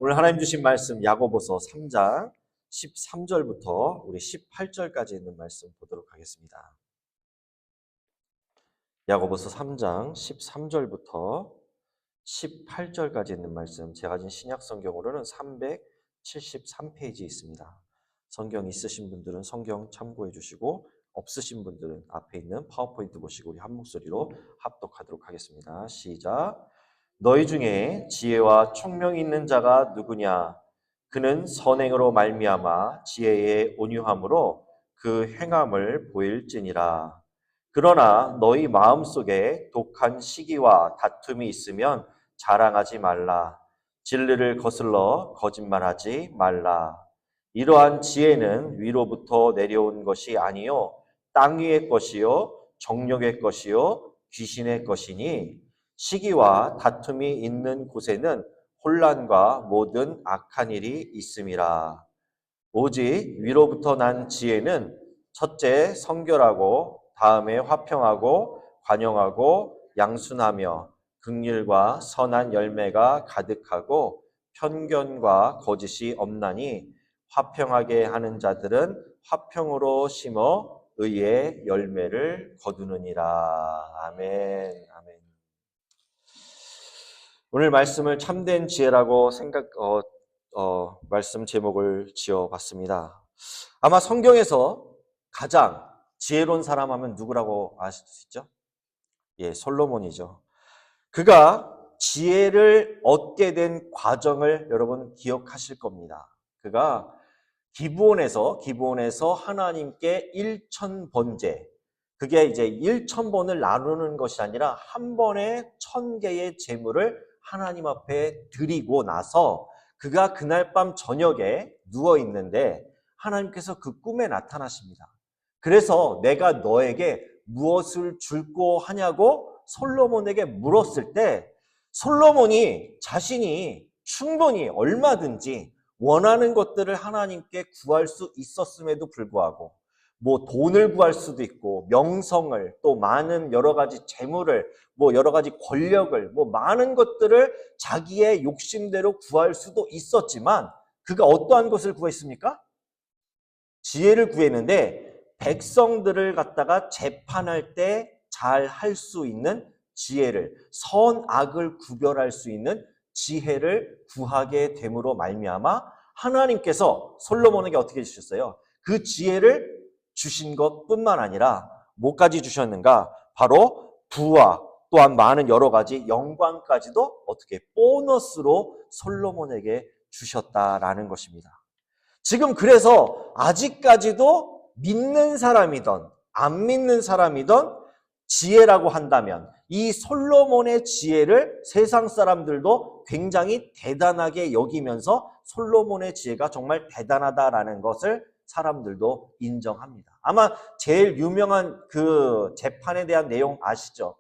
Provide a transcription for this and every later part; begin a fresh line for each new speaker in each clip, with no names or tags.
오늘 하나님 주신 말씀 야고보서 3장 13절부터 우리 18절까지 있는 말씀 보도록 하겠습니다. 야고보서 3장 13절부터 18절까지 있는 말씀, 제가 가진 신약 성경으로는 373페이지 있습니다. 성경 있으신 분들은 성경 참고해 주시고, 없으신 분들은 앞에 있는 파워포인트 보시고 우리 한 목소리로 합독하도록 하겠습니다. 시작. 너희 중에 지혜와 총명이 있는 자가 누구냐? 그는 선행으로 말미암아 지혜의 온유함으로 그 행함을 보일지니라. 그러나 너희 마음속에 독한 시기와 다툼이 있으면 자랑하지 말라. 진리를 거슬러 거짓말하지 말라. 이러한 지혜는 위로부터 내려온 것이 아니요 땅 위의 것이요 정욕의 것이요 귀신의 것이니, 시기와 다툼이 있는 곳에는 혼란과 모든 악한 일이 있음이라. 오직 위로부터 난 지혜는 첫째 성결하고, 다음에 화평하고 관용하고 양순하며 긍휼과 선한 열매가 가득하고 편견과 거짓이 없나니, 화평하게 하는 자들은 화평으로 심어 의의 열매를 거두느니라. 아멘. 아멘. 오늘 말씀을 참된 지혜라고 말씀 제목을 지어봤습니다. 아마 성경에서 가장 지혜로운 사람 하면 누구라고 아실 수 있죠? 예, 솔로몬이죠. 그가 지혜를 얻게 된 과정을 여러분 기억하실 겁니다. 그가 기브온에서 하나님께 1000번제, 그게 이제 1000번을 나누는 것이 아니라 한 번에 1000개의 제물을 하나님 앞에 드리고 나서 그가 그날 밤 저녁에 누워 있는데 하나님께서 그 꿈에 나타나십니다. 그래서 내가 너에게 무엇을 줄고 하냐고 솔로몬에게 물었을 때, 솔로몬이 자신이 충분히 얼마든지 원하는 것들을 하나님께 구할 수 있었음에도 불구하고, 뭐 돈을 구할 수도 있고 명성을, 또 많은 여러 가지 재물을, 뭐 여러 가지 권력을, 뭐 많은 것들을 자기의 욕심대로 구할 수도 있었지만 그가 어떠한 것을 구했습니까? 지혜를 구했는데, 백성들을 갖다가 재판할 때 잘 할 수 있는 지혜를, 선악을 구별할 수 있는 지혜를 구하게 됨으로 말미암아 하나님께서 솔로몬에게 어떻게 주셨어요? 그 지혜를 주신 것뿐만 아니라 뭐까지 주셨는가? 바로 부와 또한 많은 여러 가지 영광까지도 어떻게 보너스로 솔로몬에게 주셨다라는 것입니다. 지금 그래서 아직까지도 믿는 사람이든 안 믿는 사람이든 지혜라고 한다면 이 솔로몬의 지혜를 세상 사람들도 굉장히 대단하게 여기면서 솔로몬의 지혜가 정말 대단하다라는 것을 사람들도 인정합니다. 아마 제일 유명한 그 재판에 대한 내용 아시죠?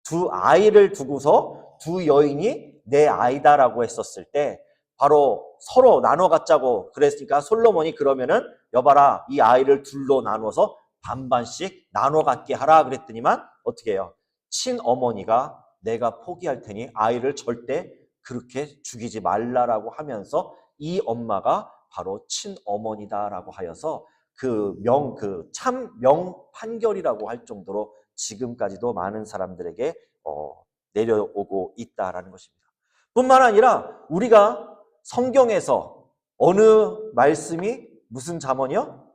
두 아이를 두고서 두 여인이 내 아이다라고 했었을 때 바로 서로 나눠 갖자고 그랬으니까 솔로몬이 그러면은 여봐라, 이 아이를 둘로 나눠서 반반씩 나눠 갖게 하라 그랬더니만 어떻게 해요? 친어머니가 내가 포기할 테니 아이를 절대 그렇게 죽이지 말라라고 하면서 이 엄마가 바로 친어머니다라고 하여서 그 참 명판결이라고 할 정도로 지금까지도 많은 사람들에게 내려오고 있다라는 것입니다. 뿐만 아니라 우리가 성경에서 어느 말씀이 무슨 잠언이요?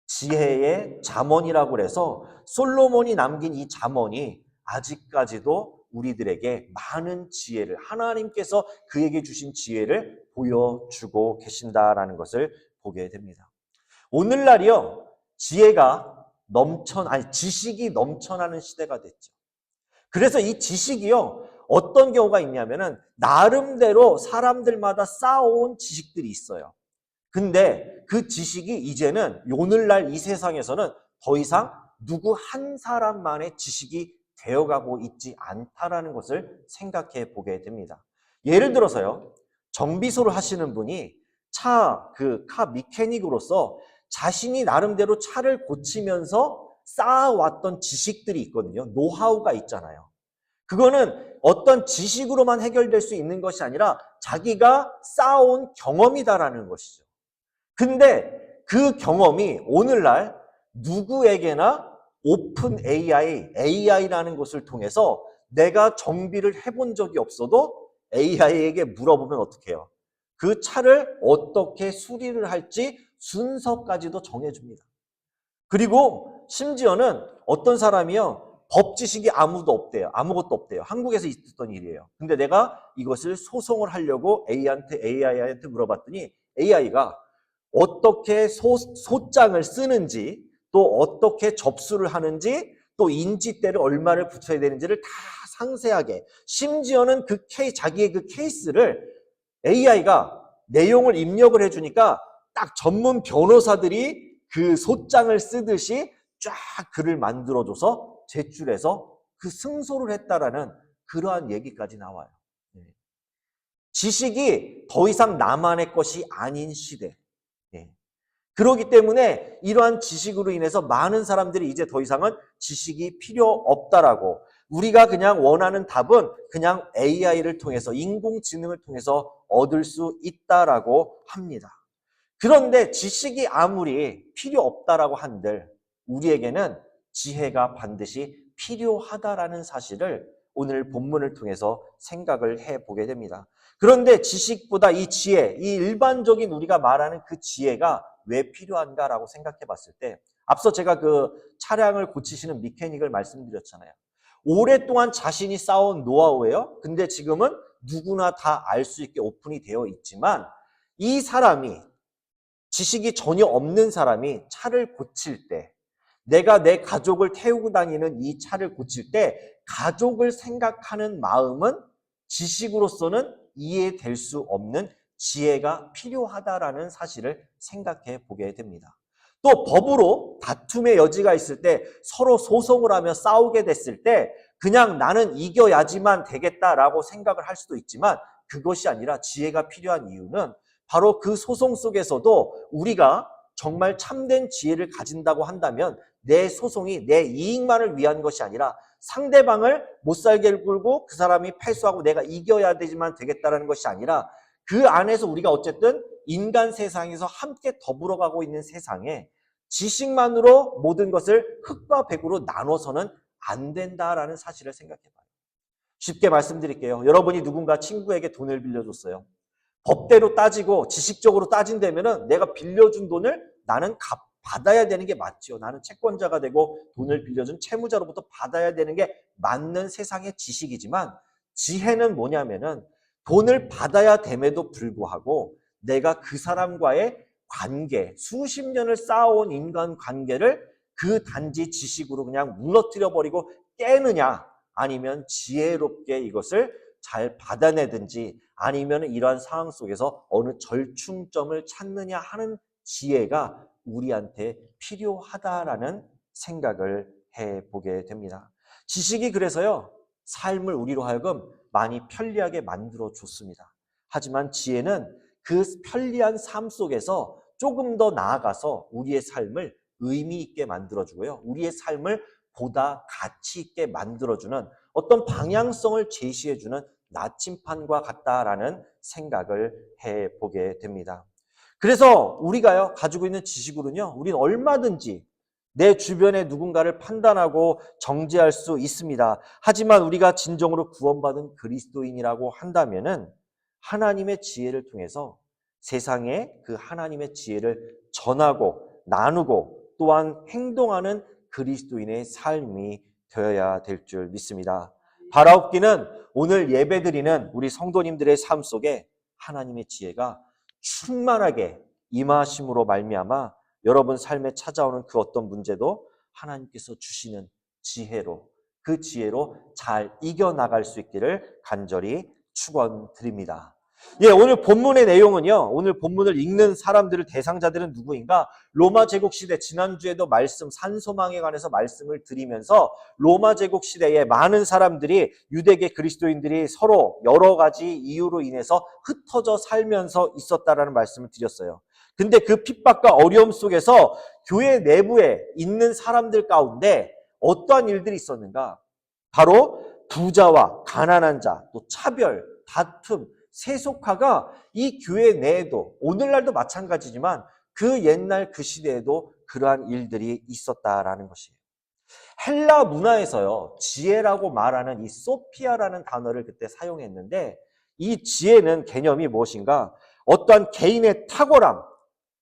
지혜의 잠언이라고 해서 솔로몬이 남긴 이 잠언이 아직까지도 우리들에게 많은 지혜를, 하나님께서 그에게 주신 지혜를 보여주고 계신다라는 것을 보게 됩니다. 오늘날이요, 지식이 넘쳐나는 시대가 됐죠. 그래서 이 지식이요, 어떤 경우가 있냐면은 나름대로 사람들마다 쌓아온 지식들이 있어요. 근데 그 지식이 이제는 오늘날 이 세상에서는 더 이상 누구 한 사람만의 지식이 되어가고 있지 않다라는 것을 생각해 보게 됩니다. 예를 들어서요, 정비소를 하시는 분이 카 미케닉으로서 자신이 나름대로 차를 고치면서 쌓아왔던 지식들이 있거든요. 노하우가 있잖아요. 그거는 어떤 지식으로만 해결될 수 있는 것이 아니라 자기가 쌓아온 경험이다라는 것이죠. 근데 그 경험이 오늘날 누구에게나 오픈 AI라는 것을 통해서 내가 정비를 해본 적이 없어도 AI에게 물어보면 어떻게 해요? 그 차를 어떻게 수리를 할지 순서까지도 정해줍니다. 그리고 심지어는 어떤 사람이요, 법 지식이 아무것도 없대요. 한국에서 있었던 일이에요. 근데 내가 이것을 소송을 하려고 AI한테 물어봤더니 AI가 어떻게 소장을 쓰는지, 또 어떻게 접수를 하는지, 또 인지대를 얼마를 붙여야 되는지를 다 상세하게, 심지어는 자기의 그 케이스를 AI가 내용을 입력을 해주니까 딱 전문 변호사들이 그 소장을 쓰듯이 쫙 글을 만들어줘서 제출해서 그 승소를 했다라는 그러한 얘기까지 나와요. 지식이 더 이상 나만의 것이 아닌 시대. 그렇기 때문에 이러한 지식으로 인해서 많은 사람들이 이제 더 이상은 지식이 필요 없다라고, 우리가 그냥 원하는 답은 그냥 AI를 통해서, 인공지능을 통해서 얻을 수 있다라고 합니다. 그런데 지식이 아무리 필요 없다라고 한들 우리에게는 지혜가 반드시 필요하다라는 사실을 오늘 본문을 통해서 생각을 해보게 됩니다. 그런데 지식보다 이 지혜, 이 일반적인 우리가 말하는 그 지혜가 왜 필요한가라고 생각해 봤을 때, 앞서 제가 그 차량을 고치시는 미케닉을 말씀드렸잖아요. 오랫동안 자신이 쌓아온 노하우예요. 근데 지금은 누구나 다 알 수 있게 오픈이 되어 있지만, 이 사람이, 지식이 전혀 없는 사람이 차를 고칠 때, 내가 내 가족을 태우고 다니는 이 차를 고칠 때 가족을 생각하는 마음은 지식으로서는 이해될 수 없는 지혜가 필요하다라는 사실을 생각해 보게 됩니다. 또 법으로 다툼의 여지가 있을 때, 서로 소송을 하며 싸우게 됐을 때 그냥 나는 이겨야지만 되겠다라고 생각을 할 수도 있지만, 그것이 아니라 지혜가 필요한 이유는 바로 그 소송 속에서도 우리가 정말 참된 지혜를 가진다고 한다면 내 소송이 내 이익만을 위한 것이 아니라 상대방을 못 살게 굴고 그 사람이 패소하고 내가 이겨야 되지만 되겠다라는 것이 아니라, 그 안에서 우리가 어쨌든 인간 세상에서 함께 더불어가고 있는 세상에 지식만으로 모든 것을 흙과 백으로 나눠서는 안 된다라는 사실을 생각해봐요. 쉽게 말씀드릴게요. 여러분이 누군가 친구에게 돈을 빌려줬어요. 법대로 따지고 지식적으로 따진다면은 내가 빌려준 돈을 나는 받아야 되는 게 맞지요. 나는 채권자가 되고 돈을 빌려준 채무자로부터 받아야 되는 게 맞는 세상의 지식이지만, 지혜는 뭐냐면은 돈을 받아야 됨에도 불구하고 내가 그 사람과의 관계, 수십 년을 쌓아온 인간 관계를 그 단지 지식으로 그냥 무너뜨려 버리고 깨느냐, 아니면 지혜롭게 이것을 잘 받아내든지, 아니면 이러한 상황 속에서 어느 절충점을 찾느냐 하는 지혜가 우리한테 필요하다라는 생각을 해보게 됩니다. 지식이 그래서요, 삶을 우리로 하여금 많이 편리하게 만들어 줬습니다. 하지만 지혜는 그 편리한 삶 속에서 조금 더 나아가서 우리의 삶을 의미 있게 만들어주고요, 우리의 삶을 보다 가치 있게 만들어주는 어떤 방향성을 제시해주는 나침판과 같다라는 생각을 해보게 됩니다. 그래서 우리가요, 가지고 있는 지식으로는요, 우리는 얼마든지 내 주변의 누군가를 판단하고 정죄할 수 있습니다. 하지만 우리가 진정으로 구원받은 그리스도인이라고 한다면은 하나님의 지혜를 통해서 세상에 그 하나님의 지혜를 전하고 나누고 또한 행동하는 그리스도인의 삶이 되어야 될 줄 믿습니다. 바라옵기는 오늘 예배드리는 우리 성도님들의 삶 속에 하나님의 지혜가 충만하게 임하심으로 말미암아 여러분 삶에 찾아오는 그 어떤 문제도 하나님께서 주시는 지혜로, 그 지혜로 잘 이겨나갈 수 있기를 간절히 축원드립니다. 오늘 본문의 내용은요, 오늘 본문을 읽는 사람들을, 대상자들은 누구인가? 로마 제국 시대, 지난주에도 산소망에 관해서 말씀을 드리면서 로마 제국 시대에 많은 사람들이, 유대계 그리스도인들이 서로 여러 가지 이유로 인해서 흩어져 살면서 있었다라는 말씀을 드렸어요. 근데 그 핍박과 어려움 속에서 교회 내부에 있는 사람들 가운데 어떠한 일들이 있었는가? 바로 부자와 가난한 자, 또 차별, 다툼, 세속화가 이 교회 내에도 오늘날도 마찬가지지만 그 옛날 그 시대에도 그러한 일들이 있었다라는 것이에요. 헬라 문화에서요, 지혜라고 말하는 이 소피아라는 단어를 그때 사용했는데 이 지혜는 개념이 무엇인가? 어떠한 개인의 탁월함,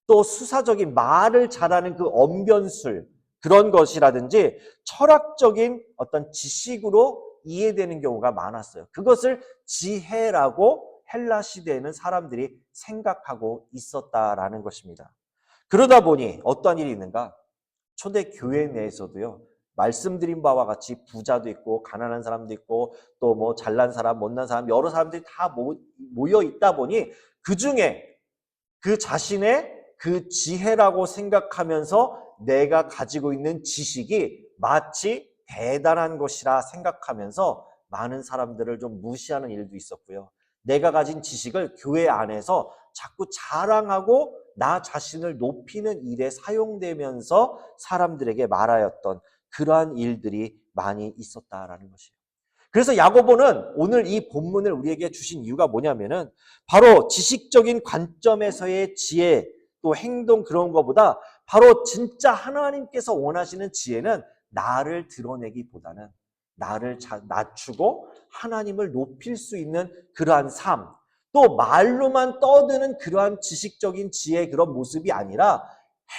또 수사적인 말을 잘하는 그 언변술, 그런 것이라든지 철학적인 어떤 지식으로 이해되는 경우가 많았어요. 그것을 지혜라고 헬라 시대에는 사람들이 생각하고 있었다라는 것입니다. 그러다 보니 어떠한 일이 있는가? 초대 교회 내에서도요, 말씀드린 바와 같이 부자도 있고 가난한 사람도 있고 또 뭐 잘난 사람, 못난 사람, 여러 사람들이 다 모여 있다 보니 그 중에 그 자신의 그 지혜라고 생각하면서 내가 가지고 있는 지식이 마치 대단한 것이라 생각하면서 많은 사람들을 좀 무시하는 일도 있었고요. 내가 가진 지식을 교회 안에서 자꾸 자랑하고 나 자신을 높이는 일에 사용되면서 사람들에게 말하였던 그러한 일들이 많이 있었다라는 것이에요. 그래서 야고보는 오늘 이 본문을 우리에게 주신 이유가 뭐냐면은 바로 지식적인 관점에서의 지혜 또 행동 그런 것보다 바로 진짜 하나님께서 원하시는 지혜는 나를 드러내기보다는 나를 낮추고 하나님을 높일 수 있는 그러한 삶, 또 말로만 떠드는 그러한 지식적인 지혜의 그런 모습이 아니라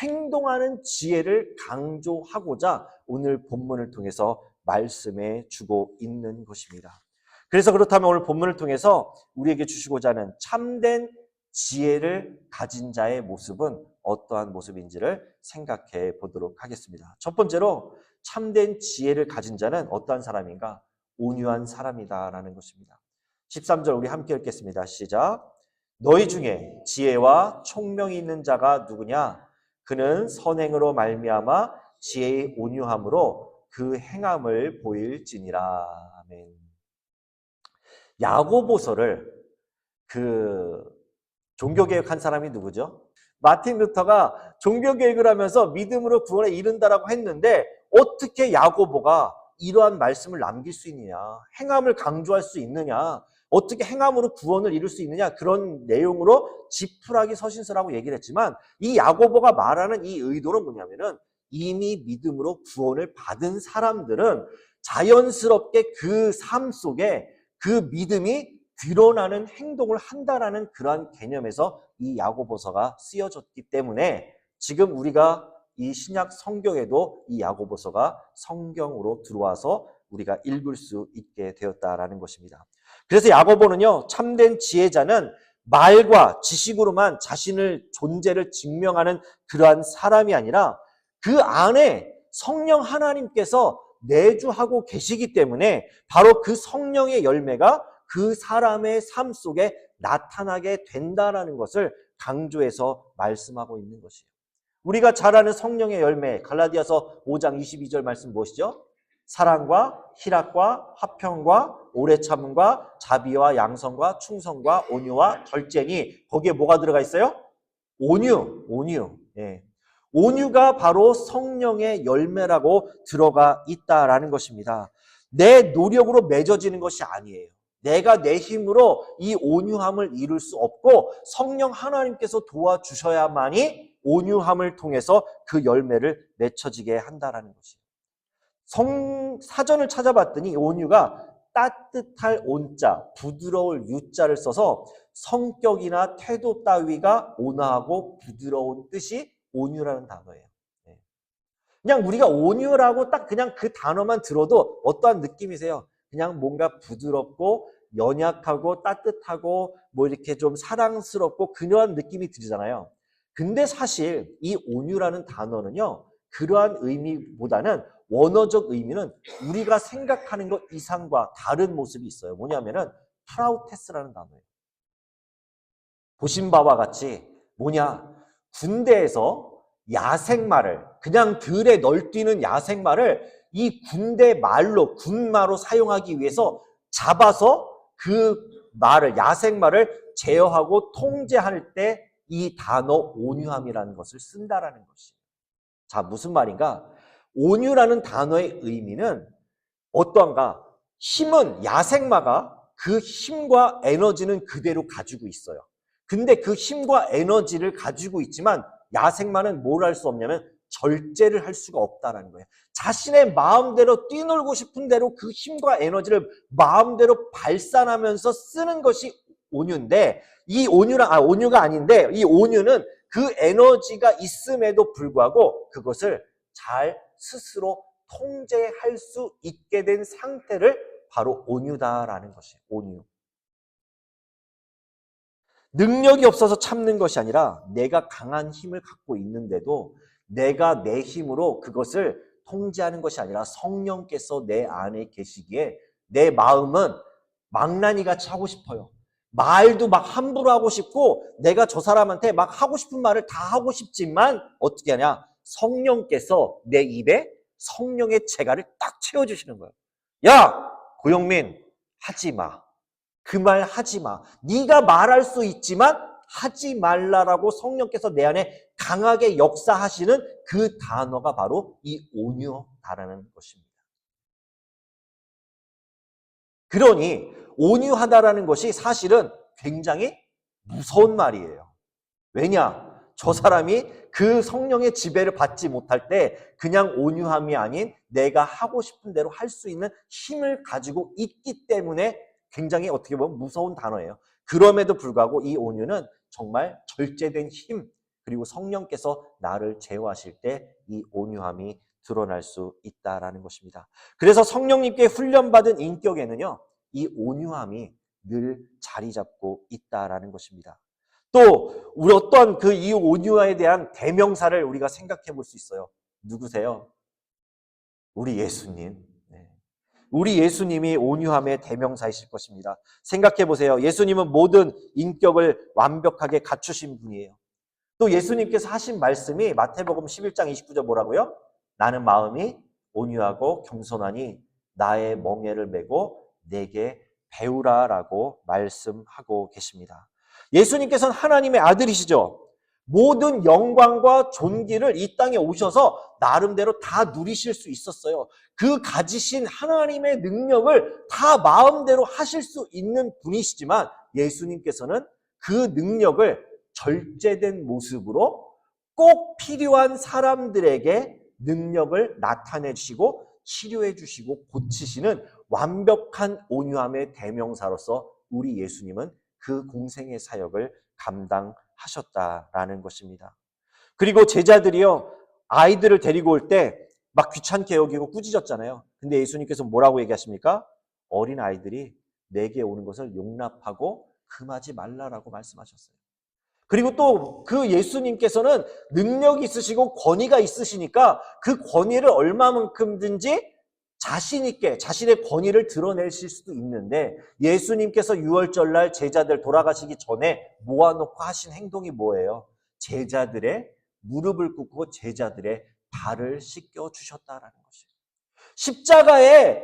행동하는 지혜를 강조하고자 오늘 본문을 통해서 말씀해 주고 있는 것입니다. 그래서 그렇다면 오늘 본문을 통해서 우리에게 주시고자 하는 참된 지혜를 가진 자의 모습은 어떠한 모습인지를 생각해 보도록 하겠습니다. 첫 번째로 참된 지혜를 가진 자는 어떠한 사람인가? 온유한 사람이다라는 것입니다. 13절 우리 함께 읽겠습니다. 시작. 너희 중에 지혜와 총명이 있는 자가 누구냐? 그는 선행으로 말미암아 지혜의 온유함으로 그 행함을 보일지니라. 아멘. 야고보서를 종교개혁한 사람이 누구죠? 마틴 루터가 종교개혁을 하면서 믿음으로 구원에 이른다라고 했는데 어떻게 야고보가 이러한 말씀을 남길 수 있느냐? 행함을 강조할 수 있느냐? 어떻게 행함으로 구원을 이룰 수 있느냐? 그런 내용으로 지푸라기 서신서라고 얘기를 했지만 이 야고보가 말하는 이 의도는 뭐냐면은 이미 믿음으로 구원을 받은 사람들은 자연스럽게 그 삶 속에 그 믿음이 드러나는 행동을 한다라는 그러한 개념에서 이 야고보서가 쓰여졌기 때문에 지금 우리가 이 신약 성경에도 이 야고보서가 성경으로 들어와서 우리가 읽을 수 있게 되었다라는 것입니다. 그래서 야고보는요, 참된 지혜자는 말과 지식으로만 자신을 존재를 증명하는 그러한 사람이 아니라 그 안에 성령 하나님께서 내주하고 계시기 때문에 바로 그 성령의 열매가 그 사람의 삶 속에 나타나게 된다는 것을 강조해서 말씀하고 있는 것이에요. 우리가 잘 아는 성령의 열매, 갈라디아서 5장 22절 말씀 무엇이죠? 사랑과 희락과 화평과 오래 참음과 자비와 양성과 충성과 온유와 절제니 거기에 뭐가 들어가 있어요? 온유. 예. 온유가 바로 성령의 열매라고 들어가 있다라는 것입니다. 내 노력으로 맺어지는 것이 아니에요. 내가 내 힘으로 이 온유함을 이룰 수 없고 성령 하나님께서 도와주셔야만이 온유함을 통해서 그 열매를 맺혀지게 한다라는 것이에요. 사전을 찾아봤더니 온유가 따뜻할 온자, 부드러울 유자를 써서 성격이나 태도 따위가 온화하고 부드러운 뜻이 온유라는 단어예요. 그냥 우리가 온유라고 딱 그냥 그 단어만 들어도 어떠한 느낌이세요? 그냥 뭔가 부드럽고 연약하고 따뜻하고 뭐 이렇게 좀 사랑스럽고 그러한 느낌이 들잖아요. 근데 사실 이 온유라는 단어는요, 그러한 의미보다는 원어적 의미는 우리가 생각하는 것 이상과 다른 모습이 있어요. 뭐냐면은 프라우테스라는 단어예요. 보신 바와 같이 뭐냐? 군대에서 야생마를, 그냥 들에 널뛰는 야생마를 이 군대 말로, 군마로 사용하기 위해서 잡아서 그 말을, 야생마를 제어하고 통제할 때 이 단어 온유함이라는 것을 쓴다라는 것이에요. 자, 무슨 말인가? 온유라는 단어의 의미는 어떠한가? 힘은 야생마가 그 힘과 에너지는 그대로 가지고 있어요. 근데 그 힘과 에너지를 가지고 있지만 야생마는 뭘 할 수 없냐면 절제를 할 수가 없다라는 거예요. 자신의 마음대로 뛰놀고 싶은 대로 그 힘과 에너지를 마음대로 발산하면서 쓰는 것이 온유인데, 이 온유가 아닌데, 이 온유는 그 에너지가 있음에도 불구하고 그것을 잘 스스로 통제할 수 있게 된 상태를 바로 온유다라는 것이에요. 온유. 능력이 없어서 참는 것이 아니라 내가 강한 힘을 갖고 있는데도 내가 내 힘으로 그것을 통제하는 것이 아니라 성령께서 내 안에 계시기에 내 마음은 망나니같이 하고 싶어요. 말도 막 함부로 하고 싶고 내가 저 사람한테 막 하고 싶은 말을 다 하고 싶지만 어떻게 하냐? 성령께서 내 입에 성령의 재갈을 딱 채워주시는 거예요. 야! 고영민, 하지 마. 그 말 하지 마. 네가 말할 수 있지만 하지 말라라고 성령께서 내 안에 강하게 역사하시는 그 단어가 바로 이 온유하다라는 것입니다. 그러니 온유하다라는 것이 사실은 굉장히 무서운 말이에요. 왜냐? 저 사람이 그 성령의 지배를 받지 못할 때 그냥 온유함이 아닌 내가 하고 싶은 대로 할 수 있는 힘을 가지고 있기 때문에 굉장히 어떻게 보면 무서운 단어예요. 그럼에도 불구하고 이 온유는 정말 절제된 힘, 그리고 성령께서 나를 제어하실 때 이 온유함이 드러날 수 있다라는 것입니다. 그래서 성령님께 훈련받은 인격에는요, 이 온유함이 늘 자리 잡고 있다라는 것입니다. 또 우리 어떤 그 이 온유함에 대한 대명사를 우리가 생각해 볼 수 있어요. 누구세요? 우리 예수님. 네. 우리 예수님이 온유함의 대명사이실 것입니다. 생각해 보세요. 예수님은 모든 인격을 완벽하게 갖추신 분이에요. 또 예수님께서 하신 말씀이 마태복음 11장 29절 뭐라고요? 나는 마음이 온유하고 겸손하니 나의 멍에를 메고 내게 배우라라고 말씀하고 계십니다. 예수님께서는 하나님의 아들이시죠. 모든 영광과 존귀를 이 땅에 오셔서 나름대로 다 누리실 수 있었어요. 그 가지신 하나님의 능력을 다 마음대로 하실 수 있는 분이시지만 예수님께서는 그 능력을 절제된 모습으로 꼭 필요한 사람들에게 능력을 나타내 주시고 치료해 주시고 고치시는 완벽한 온유함의 대명사로서 우리 예수님은 그 공생의 사역을 감당하셨다라는 것입니다. 그리고 제자들이요, 아이들을 데리고 올 때 막 귀찮게 여기고 꾸짖었잖아요. 근데 예수님께서 뭐라고 얘기하십니까? 어린 아이들이 내게 오는 것을 용납하고 금하지 말라라고 말씀하셨어요. 그리고 또 그 예수님께서는 능력이 있으시고 권위가 있으시니까 그 권위를 얼마만큼든지 자신 있게 자신의 권위를 드러내실 수도 있는데 예수님께서 유월절날 제자들 돌아가시기 전에 모아놓고 하신 행동이 뭐예요? 제자들의 무릎을 꿇고 제자들의 발을 씻겨주셨다라는 것이에요. 십자가에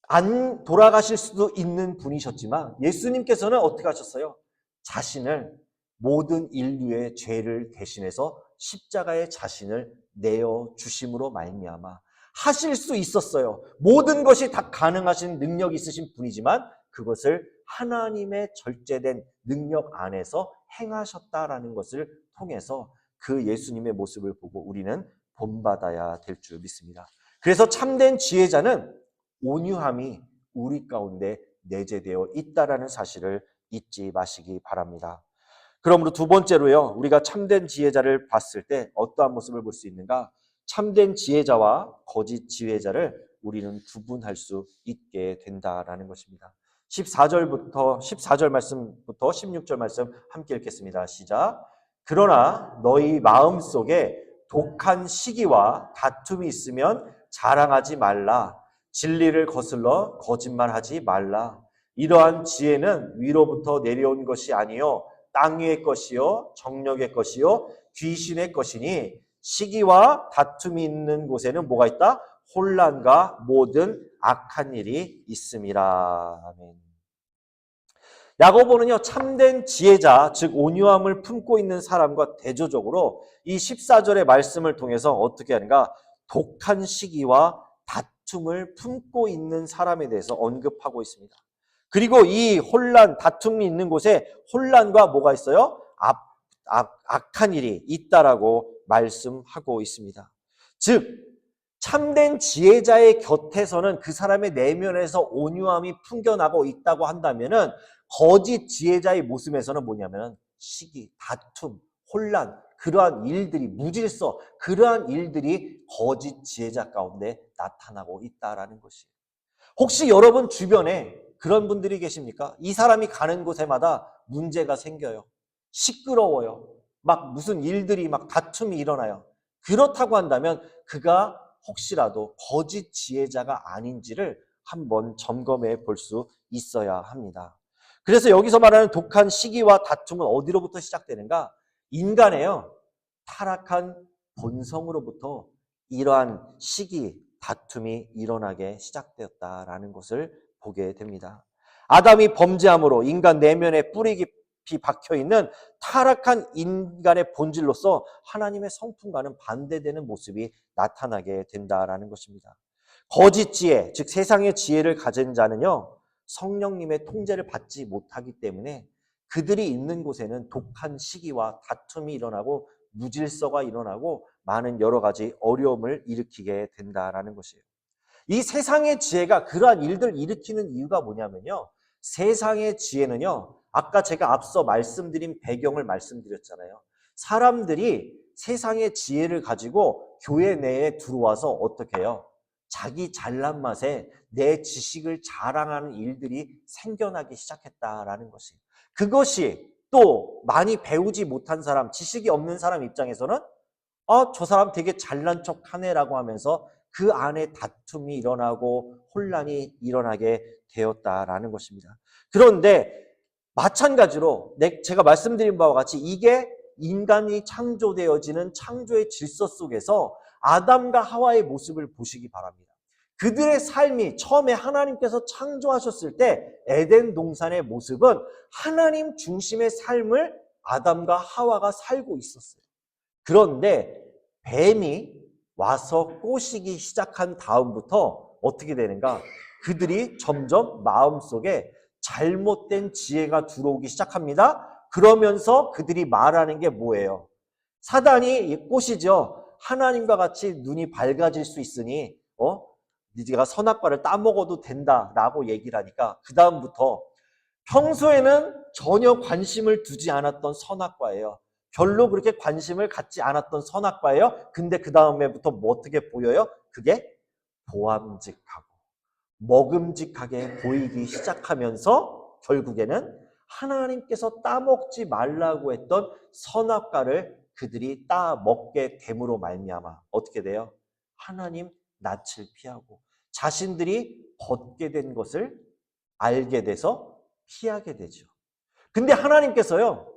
안 돌아가실 수도 있는 분이셨지만 예수님께서는 어떻게 하셨어요? 자신을 모든 인류의 죄를 대신해서 십자가에 자신을 내어주심으로 말미암아 하실 수 있었어요. 모든 것이 다 가능하신 능력이 있으신 분이지만 그것을 하나님의 절제된 능력 안에서 행하셨다라는 것을 통해서 그 예수님의 모습을 보고 우리는 본받아야 될 줄 믿습니다. 그래서 참된 지혜자는 온유함이 우리 가운데 내재되어 있다라는 사실을 잊지 마시기 바랍니다. 그러므로 두 번째로요, 우리가 참된 지혜자를 봤을 때 어떠한 모습을 볼 수 있는가? 참된 지혜자와 거짓 지혜자를 우리는 구분할 수 있게 된다라는 것입니다. 14절 말씀부터 16절 말씀 함께 읽겠습니다. 시작. 그러나 너희 마음속에 독한 시기와 다툼이 있으면 자랑하지 말라. 진리를 거슬러 거짓말하지 말라. 이러한 지혜는 위로부터 내려온 것이 아니요 땅 위의 것이요 정력의 것이요 귀신의 것이니 시기와 다툼이 있는 곳에는 뭐가 있다? 혼란과 모든 악한 일이 있음이라. 아멘. 야고보는요, 참된 지혜자, 즉 온유함을 품고 있는 사람과 대조적으로 이 14절의 말씀을 통해서 어떻게 하는가? 독한 시기와 다툼을 품고 있는 사람에 대해서 언급하고 있습니다. 그리고 이 혼란, 다툼이 있는 곳에 혼란과 뭐가 있어요? 악한 일이 있다라고 말씀하고 있습니다. 즉 참된 지혜자의 곁에서는 그 사람의 내면에서 온유함이 풍겨나고 있다고 한다면은 거짓 지혜자의 모습에서는 뭐냐면은 시기, 다툼, 혼란, 그러한 일들이 무질서, 그러한 일들이 거짓 지혜자 가운데 나타나고 있다라는 것이에요. 혹시 여러분 주변에 그런 분들이 계십니까? 이 사람이 가는 곳에마다 문제가 생겨요. 시끄러워요. 막 무슨 일들이 막 다툼이 일어나요. 그렇다고 한다면 그가 혹시라도 거짓 지혜자가 아닌지를 한번 점검해 볼 수 있어야 합니다. 그래서 여기서 말하는 독한 시기와 다툼은 어디로부터 시작되는가? 인간의요, 타락한 본성으로부터 이러한 시기, 다툼이 일어나게 시작되었다라는 것을 보게 됩니다. 아담이 범죄함으로 인간 내면에 뿌리 깊이 박혀있는 타락한 인간의 본질로서 하나님의 성품과는 반대되는 모습이 나타나게 된다라는 것입니다. 거짓 지혜, 즉 세상의 지혜를 가진 자는요, 성령님의 통제를 받지 못하기 때문에 그들이 있는 곳에는 독한 시기와 다툼이 일어나고 무질서가 일어나고 많은 여러 가지 어려움을 일으키게 된다라는 것이에요. 이 세상의 지혜가 그러한 일들을 일으키는 이유가 뭐냐면요, 세상의 지혜는요, 아까 제가 앞서 말씀드린 배경을 말씀드렸잖아요. 사람들이 세상의 지혜를 가지고 교회 내에 들어와서 어떻게 해요? 자기 잘난 맛에 내 지식을 자랑하는 일들이 생겨나기 시작했다라는 것이에요. 그것이 또 많이 배우지 못한 사람, 지식이 없는 사람 입장에서는 저 사람 되게 잘난 척하네라고 하면서 그 안에 다툼이 일어나고 혼란이 일어나게 되었다라는 것입니다. 그런데 마찬가지로 제가 말씀드린 바와 같이 이게 인간이 창조되어지는 창조의 질서 속에서 아담과 하와의 모습을 보시기 바랍니다. 그들의 삶이 처음에 하나님께서 창조하셨을 때 에덴 동산의 모습은 하나님 중심의 삶을 아담과 하와가 살고 있었어요. 그런데 뱀이 와서 꼬시기 시작한 다음부터 어떻게 되는가? 그들이 점점 마음속에 잘못된 지혜가 들어오기 시작합니다. 그러면서 그들이 말하는 게 뭐예요? 사단이 꼬시죠. 하나님과 같이 눈이 밝아질 수 있으니 네가 선악과를 따먹어도 된다라고 얘기를 하니까 그 다음부터 평소에는 전혀 관심을 두지 않았던 선악과예요. 별로 그렇게 관심을 갖지 않았던 선악과예요. 근데 그 다음에부터 뭐 어떻게 보여요? 그게 보암직하고 먹음직하게 보이기 시작하면서 결국에는 하나님께서 따먹지 말라고 했던 선악과를 그들이 따먹게 됨으로 말미암아 어떻게 돼요? 하나님 낯을 피하고 자신들이 벗게 된 것을 알게 돼서 피하게 되죠. 근데 하나님께서요,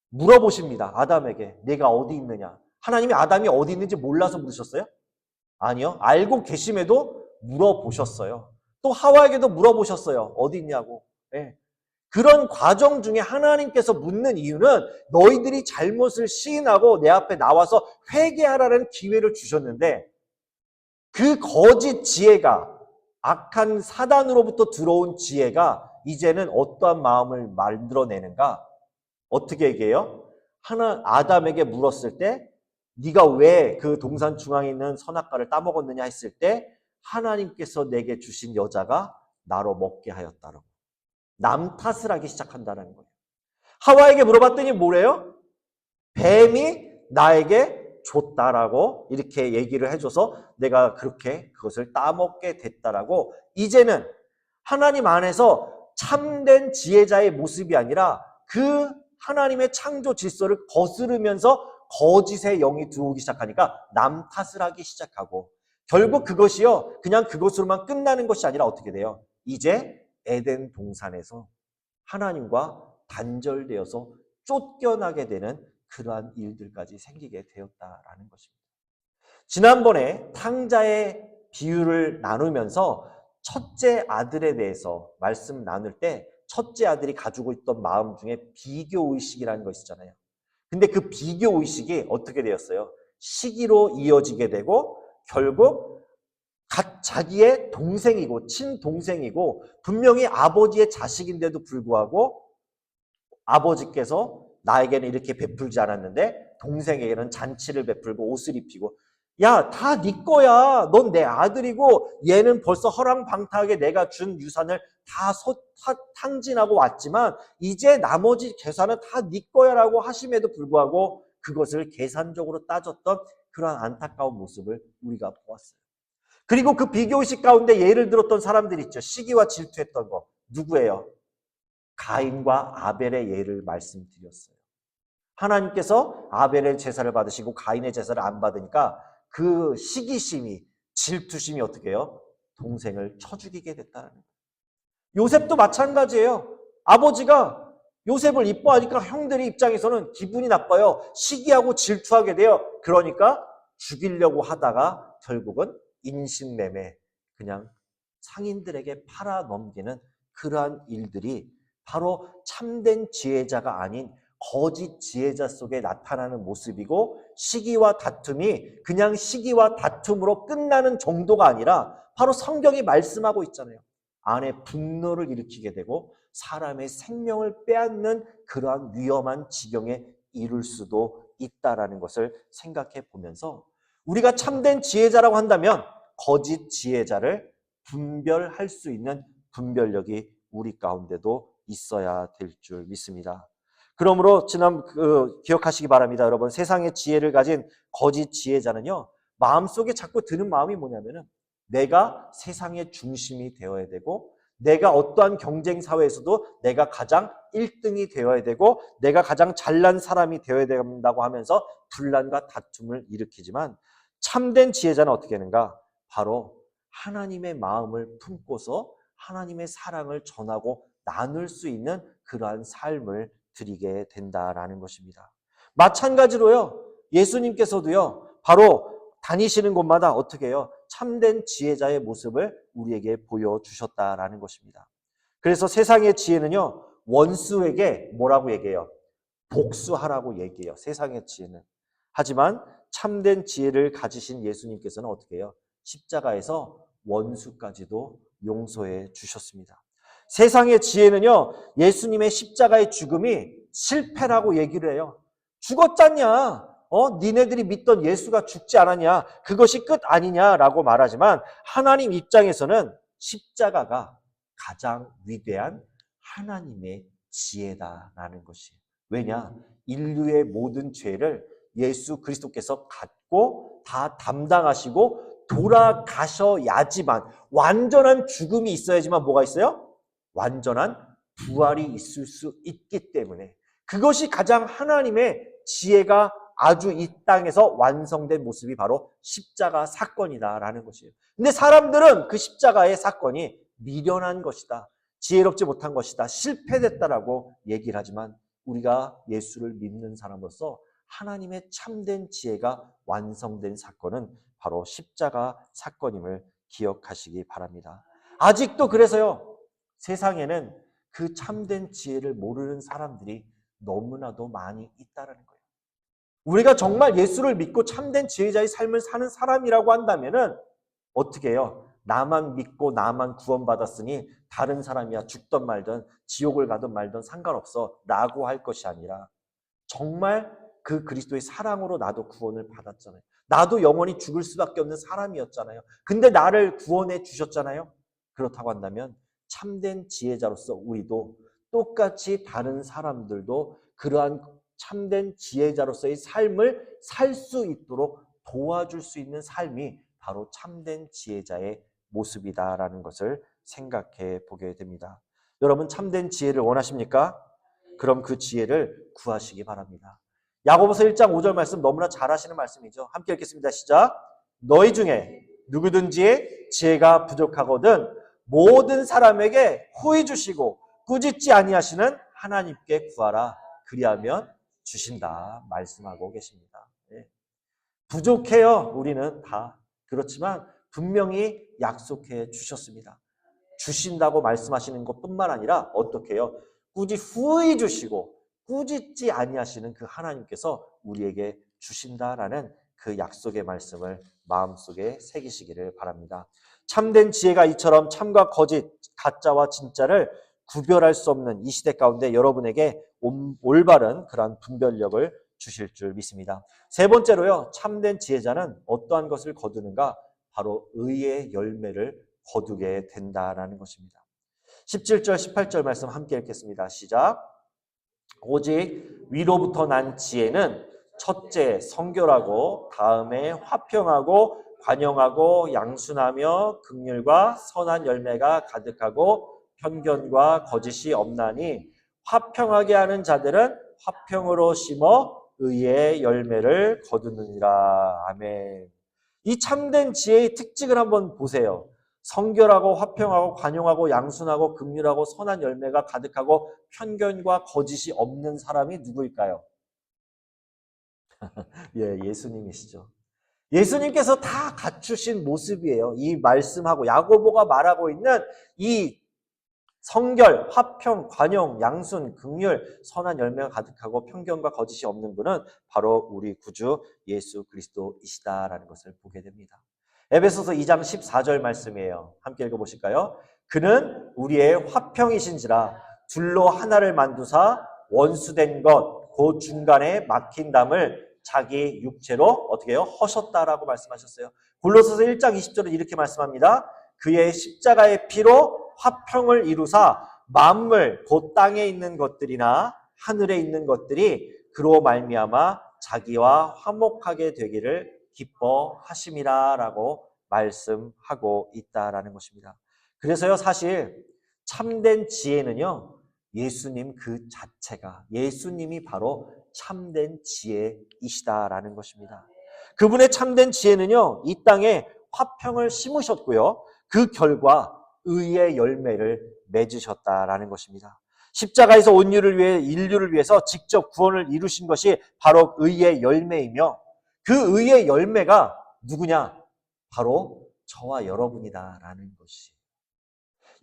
물어보십니다. 아담에게 내가 어디 있느냐? 하나님이 아담이 어디 있는지 몰라서 물으셨어요? 아니요. 알고 계심에도 물어보셨어요. 또 하와에게도 물어보셨어요. 어디 있냐고. 네. 그런 과정 중에 하나님께서 묻는 이유는 너희들이 잘못을 시인하고 내 앞에 나와서 회개하라는 기회를 주셨는데 그 거짓 지혜가 악한 사단으로부터 들어온 지혜가 이제는 어떠한 마음을 만들어내는가? 어떻게 얘기해요? 아담에게 물었을 때 네가 왜 그 동산 중앙에 있는 선악과를 따먹었느냐 했을 때 하나님께서 내게 주신 여자가 나로 먹게 하였다라고. 남 탓을 하기 시작한다는 거예요. 하와에게 물어봤더니 뭐래요? 뱀이 나에게 줬다라고 이렇게 얘기를 해줘서 내가 그렇게 그것을 따먹게 됐다라고 이제는 하나님 안에서 참된 지혜자의 모습이 아니라 그 하나님의 창조 질서를 거스르면서 거짓의 영이 들어오기 시작하니까 남 탓을 하기 시작하고 결국 그것이요 그냥 그것으로만 끝나는 것이 아니라 어떻게 돼요? 이제 에덴 동산에서 하나님과 단절되어서 쫓겨나게 되는 그러한 일들까지 생기게 되었다라는 것입니다. 지난번에 탕자의 비유를 나누면서 첫째 아들에 대해서 말씀 나눌 때 첫째 아들이 가지고 있던 마음 중에 비교의식이라는 거 있잖아요. 근데 그 비교의식이 어떻게 되었어요? 시기로 이어지게 되고 결국 자기의 동생이고 친동생이고 분명히 아버지의 자식인데도 불구하고 아버지께서 나에게는 이렇게 베풀지 않았는데 동생에게는 잔치를 베풀고 옷을 입히고, 야, 다 네 거야. 넌 내 아들이고 얘는 벌써 허랑방탕하게 내가 준 유산을 다 탕진하고 왔지만 이제 나머지 재산은 다 네 거야라고 하심에도 불구하고 그것을 계산적으로 따졌던 그러한 안타까운 모습을 우리가 보았어요. 그리고 그 비교의식 가운데 예를 들었던 사람들이 있죠. 시기와 질투했던 거. 누구예요? 가인과 아벨의 예를 말씀드렸어요. 하나님께서 아벨의 제사를 받으시고 가인의 제사를 안 받으니까 그 시기심이, 질투심이 어떻게 해요? 동생을 쳐 죽이게 됐다는 거예요. 요셉도 마찬가지예요. 아버지가 요셉을 이뻐하니까 형들이 입장에서는 기분이 나빠요. 시기하고 질투하게 돼요. 그러니까 죽이려고 하다가 결국은 인신매매, 그냥 상인들에게 팔아 넘기는 그러한 일들이 바로 참된 지혜자가 아닌 거짓 지혜자 속에 나타나는 모습이고, 시기와 다툼이 그냥 시기와 다툼으로 끝나는 정도가 아니라 바로 성경이 말씀하고 있잖아요. 안에 분노를 일으키게 되고 사람의 생명을 빼앗는 그러한 위험한 지경에 이를 수도 있다라는 것을 생각해 보면서, 우리가 참된 지혜자라고 한다면 거짓 지혜자를 분별할 수 있는 분별력이 우리 가운데도 있어야 될 줄 믿습니다. 그러므로 기억하시기 바랍니다. 여러분, 세상의 지혜를 가진 거짓 지혜자는요, 마음속에 자꾸 드는 마음이 뭐냐면은 내가 세상의 중심이 되어야 되고, 내가 어떠한 경쟁 사회에서도 내가 가장 1등이 되어야 되고, 내가 가장 잘난 사람이 되어야 된다고 하면서 분란과 다툼을 일으키지만, 참된 지혜자는 어떻게 하는가? 바로 하나님의 마음을 품고서 하나님의 사랑을 전하고 나눌 수 있는 그러한 삶을 드리게 된다라는 것입니다. 마찬가지로요, 예수님께서도요, 바로 다니시는 곳마다 어떻게 해요? 참된 지혜자의 모습을 우리에게 보여주셨다라는 것입니다. 그래서 세상의 지혜는요, 원수에게 뭐라고 얘기해요? 복수하라고 얘기해요. 세상의 지혜는. 하지만 참된 지혜를 가지신 예수님께서는 어떻게 해요? 십자가에서 원수까지도 용서해 주셨습니다. 세상의 지혜는요, 예수님의 십자가의 죽음이 실패라고 얘기를 해요. 죽었잖냐? 니네들이 믿던 예수가 죽지 않았냐? 그것이 끝 아니냐라고 말하지만, 하나님 입장에서는 십자가가 가장 위대한 하나님의 지혜다라는 것이에요. 왜냐? 인류의 모든 죄를 예수 그리스도께서 갖고 다 담당하시고 돌아가셔야지만, 완전한 죽음이 있어야지만 뭐가 있어요? 완전한 부활이 있을 수 있기 때문에, 그것이 가장 하나님의 지혜가 아주 이 땅에서 완성된 모습이 바로 십자가 사건이다라는 것이에요. 근데 사람들은 그 십자가의 사건이 미련한 것이다, 지혜롭지 못한 것이다, 실패됐다라고 얘기를 하지만, 우리가 예수를 믿는 사람으로서 하나님의 참된 지혜가 완성된 사건은 바로 십자가 사건임을 기억하시기 바랍니다. 아직도 그래서요, 세상에는 그 참된 지혜를 모르는 사람들이 너무나도 많이 있다는 거예요. 우리가 정말 예수를 믿고 참된 지혜자의 삶을 사는 사람이라고 한다면은 어떻게 해요? 나만 믿고 나만 구원받았으니 다른 사람이야 죽든 말든 지옥을 가든 말든 상관없어 라고 할 것이 아니라, 정말 그 그리스도의 사랑으로 나도 구원을 받았잖아요. 나도 영원히 죽을 수밖에 없는 사람이었잖아요. 근데 나를 구원해 주셨잖아요. 그렇다고 한다면 참된 지혜자로서 우리도 똑같이 다른 사람들도 그러한 참된 지혜자로서의 삶을 살 수 있도록 도와줄 수 있는 삶이 바로 참된 지혜자의 모습이다라는 것을 생각해 보게 됩니다. 여러분, 참된 지혜를 원하십니까? 그럼 그 지혜를 구하시기 바랍니다. 야고보서 1장 5절 말씀 너무나 잘 하시는 말씀이죠. 함께 읽겠습니다. 시작. 너희 중에 누구든지 지혜가 부족하거든 모든 사람에게 후히 주시고 꾸짖지 아니하시는 하나님께 구하라. 그리하면 주신다 말씀하고 계십니다. 부족해요. 우리는 다. 그렇지만 분명히 약속해 주셨습니다. 주신다고 말씀하시는 것뿐만 아니라 어떻게 해요? 굳이 후히 주시고 꾸짖지 아니하시는 그 하나님께서 우리에게 주신다라는 그 약속의 말씀을 마음속에 새기시기를 바랍니다. 참된 지혜가 이처럼 참과 거짓, 가짜와 진짜를 구별할 수 없는 이 시대 가운데 여러분에게 올바른 그러한 분별력을 주실 줄 믿습니다. 세 번째로요, 참된 지혜자는 어떠한 것을 거두는가? 바로 의의 열매를 거두게 된다라는 것입니다. 17절, 18절 말씀 함께 읽겠습니다. 시작. 오직 위로부터 난 지혜는 첫째 성결하고 다음에 화평하고 관용하고 양순하며 긍휼과 선한 열매가 가득하고 편견과 거짓이 없나니 화평하게 하는 자들은 화평으로 심어 의의 열매를 거두느니라. 아멘. 이 참된 지혜의 특징을 한번 보세요. 성결하고 화평하고 관용하고 양순하고 긍휼하고 선한 열매가 가득하고 편견과 거짓이 없는 사람이 누구일까요? 예, 예수님이시죠. 예수님께서 다 갖추신 모습이에요. 이 말씀하고 야고보가 말하고 있는 이 성결, 화평, 관용, 양순, 긍휼, 선한 열매가 가득하고 편견과 거짓이 없는 분은 바로 우리 구주 예수 그리스도이시다라는 것을 보게 됩니다. 에베소서 2장 14절 말씀이에요. 함께 읽어보실까요? 그는 우리의 화평이신지라 둘로 하나를 만두사 원수된 것, 그 중간에 막힌 담을 자기 육체로 어떻게 해요? 허셨다라고 말씀하셨어요. 골로새서 1장 20절은 이렇게 말씀합니다. 그의 십자가의 피로 화평을 이루사 만물 곧 땅에 있는 것들이나 하늘에 있는 것들이 그로 말미암아 자기와 화목하게 되기를 기뻐하심이라라고 말씀하고 있다라는 것입니다. 그래서요, 사실 참된 지혜는요, 예수님 그 자체가, 예수님이 바로 참된 지혜이시다라는 것입니다. 그분의 참된 지혜는요, 이 땅에 화평을 심으셨고요, 그 결과 의의 열매를 맺으셨다라는 것입니다. 십자가에서 온 인류를 위해서 직접 구원을 이루신 것이 바로 의의 열매이며, 그 의의 열매가 누구냐? 바로 저와 여러분이다라는 것이.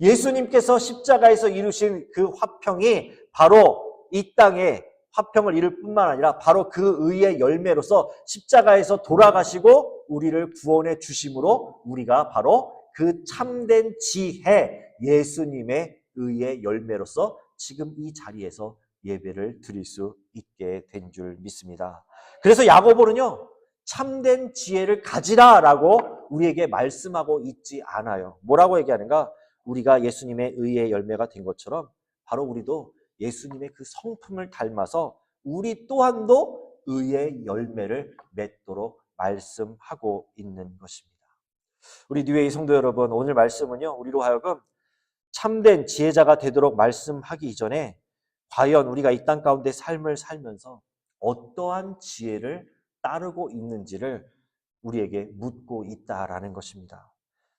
예수님께서 십자가에서 이루신 그 화평이 바로 이 땅에 화평을 이룰 뿐만 아니라 바로 그 의의 열매로서 십자가에서 돌아가시고 우리를 구원해 주심으로 우리가 바로 그 참된 지혜, 예수님의 의의 열매로서 지금 이 자리에서 예배를 드릴 수 있게 된 줄 믿습니다. 그래서 야고보는요, 참된 지혜를 가지라라고 우리에게 말씀하고 있지 않아요. 뭐라고 얘기하는가? 우리가 예수님의 의의 열매가 된 것처럼 바로 우리도 예수님의 그 성품을 닮아서 우리 또한도 의의 열매를 맺도록 말씀하고 있는 것입니다. 우리 뉴웨이 성도 여러분, 오늘 말씀은요, 우리로 하여금 참된 지혜자가 되도록 말씀하기 이전에 과연 우리가 이 땅 가운데 삶을 살면서 어떠한 지혜를 따르고 있는지를 우리에게 묻고 있다라는 것입니다.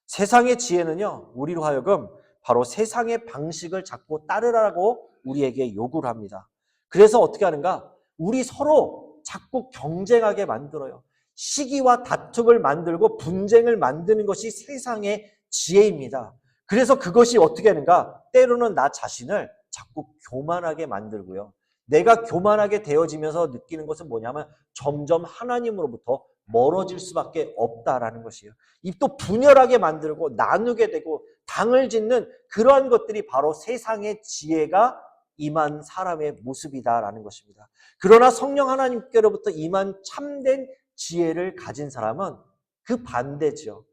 세상의 지혜는요, 우리로 하여금 바로 세상의 방식을 자꾸 따르라고 우리에게 요구를 합니다. 그래서 어떻게 하는가? 우리 서로 자꾸 경쟁하게 만들어요. 시기와 다툼을 만들고 분쟁을 만드는 것이 세상의 지혜입니다. 그래서 그것이 어떻게 하는가? 때로는 나 자신을 자꾸 교만하게 만들고요. 내가 교만하게 되어지면서 느끼는 것은 뭐냐면 점점 하나님으로부터 멀어질 수밖에 없다라는 것이에요. 이 또 분열하게 만들고 나누게 되고 당을 짓는 그러한 것들이 바로 세상의 지혜가 임한 사람의 모습이다라는 것입니다. 그러나 성령 하나님께로부터 임한 참된 지혜를 가진 사람은 그 반대죠.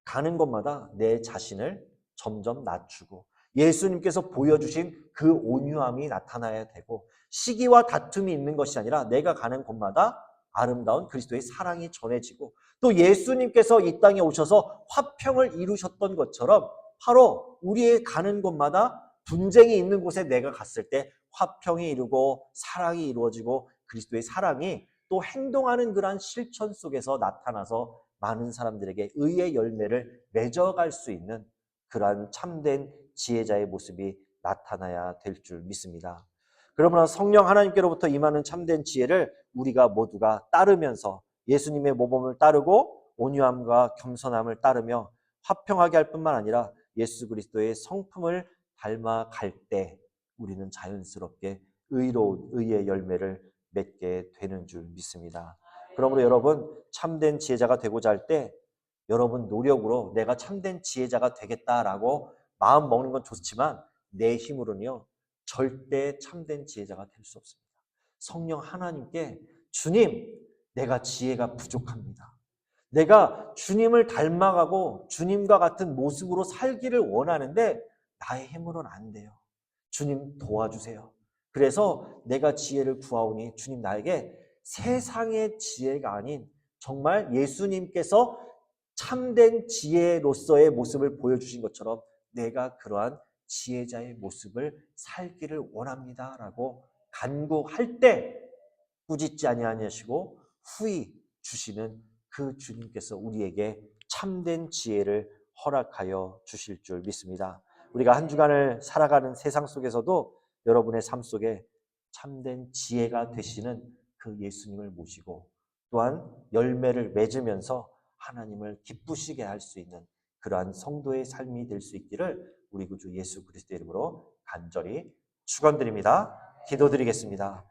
가는 곳마다 내 자신을 점점 낮추고 예수님께서 보여주신 그 온유함이 나타나야 되고 시기와 다툼이 있는 것이 아니라 내가 가는 곳마다 아름다운 그리스도의 사랑이 전해지고 또 예수님께서 이 땅에 오셔서 화평을 이루셨던 것처럼 바로 우리의 가는 곳마다 분쟁이 있는 곳에 내가 갔을 때 화평이 이루고 사랑이 이루어지고 그리스도의 사랑이 또 행동하는 그러한 실천 속에서 나타나서 많은 사람들에게 의의 열매를 맺어갈 수 있는 그러한 참된 지혜자의 모습이 나타나야 될 줄 믿습니다. 그러므로 성령 하나님께로부터 임하는 참된 지혜를 우리가 모두가 따르면서 예수님의 모범을 따르고 온유함과 겸손함을 따르며 화평하게 할 뿐만 아니라 예수 그리스도의 성품을 닮아갈 때 우리는 자연스럽게 의로운 의의 열매를 맺게 되는 줄 믿습니다. 그러므로 여러분, 참된 지혜자가 되고자 할 때 여러분 노력으로 내가 참된 지혜자가 되겠다라고 마음 먹는 건 좋지만 내 힘으로는요 절대 참된 지혜자가 될 수 없습니다. 성령 하나님께 주님, 내가 지혜가 부족합니다. 내가 주님을 닮아가고 주님과 같은 모습으로 살기를 원하는데 나의 힘으로는 안 돼요. 주님 도와주세요. 그래서 내가 지혜를 구하오니 주님 나에게 세상의 지혜가 아닌 정말 예수님께서 참된 지혜로서의 모습을 보여주신 것처럼 내가 그러한 지혜자의 모습을 살기를 원합니다라고 간구할 때 꾸짖지 아니하시고 후히 주시는 그 주님께서 우리에게 참된 지혜를 허락하여 주실 줄 믿습니다. 우리가 한 주간을 살아가는 세상 속에서도 여러분의 삶 속에 참된 지혜가 되시는 그 예수님을 모시고 또한 열매를 맺으면서 하나님을 기쁘시게 할 수 있는 그러한 성도의 삶이 될 수 있기를 우리 구주 예수 그리스도의 이름으로 간절히 축원드립니다. 기도드리겠습니다.